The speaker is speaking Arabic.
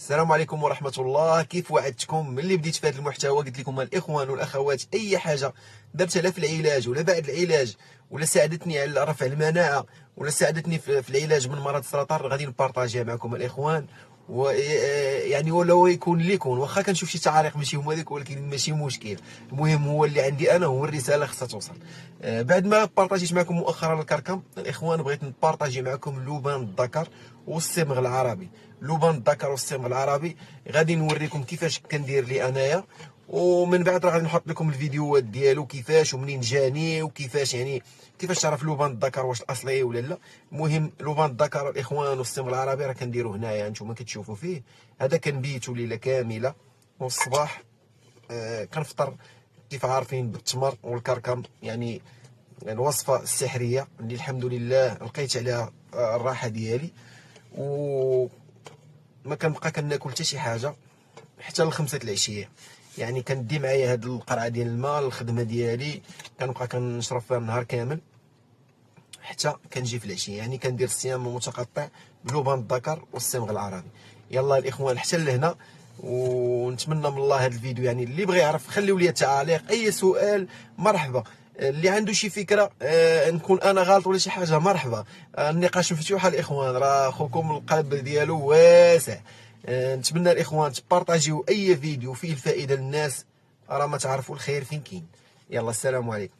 السلام عليكم ورحمة الله. كيف وعدتكم ملي بديت في هذا المحتوى قلت لكم الإخوان والأخوات أي حاجة درتها لا في العلاج ولا بعد العلاج ولا ساعدتني على رفع المناعة ولا ساعدتني في العلاج من مرض السرطان غادي نبارطاجيها معكم الإخوان. ويعني ولو يكون اللي يكون واخا كنشوف شي تعاليق ماشي هما ديك ولكن ماشي مشكل. المهم هو اللي عندي انا هو الرساله خصها توصل. بعد ما بارطاجيت معكم مؤخرا الكركم الاخوان بغيت نبارطاجي معكم لبان الذكر والصمغ العربي. لبان الذكر والصمغ العربي غادي نوريكم كيفاش كندير لي انايا، ومن بعد راه غادي نحط لكم الفيديوهات ديالو كيفاش ومنين جاني وكيفاش يعني كيفاش تعرف لبان الذكر واش الاصلي ولا لا. المهم لبان الذكر الاخوان والصمغ العربي راه كنديرو هنايا نتوما كتشوفوا فيه. هذا كنبيتو ليله كامله والصباح كنفطر كيف عارفين بالتمر والكركم، يعني الوصفه السحريه اللي الحمد لله لقيت عليها الراحه ديالي، وما كنبقى كناكل حتى شي حاجه حتى لخمسة العشيه. يعني كندي معايا هاد القرعه ديال الماء الخدمه ديالي كنبقى كنشرب فيها النهار كامل حتى كنجي في العشيه، يعني كندير الصيام متقطع بلبان الذكر والصمغ العربي. يلا الاخوان حتى لهنا، ونتمنى من الله هذا الفيديو يعني اللي بغى يعرف خليو لي تعاليق اي سؤال مرحبا. اللي عنده شي فكره نكون انا غلط ولا شي حاجه مرحبا. النقاش مفتوح الاخوان، راه خوكم القلب ديالو واسع. نتمنى الاخوان تبارطاجيو اي فيديو فيه الفائده للناس، راه ما تعرفوا الخير فين كاين. يلا السلام عليكم.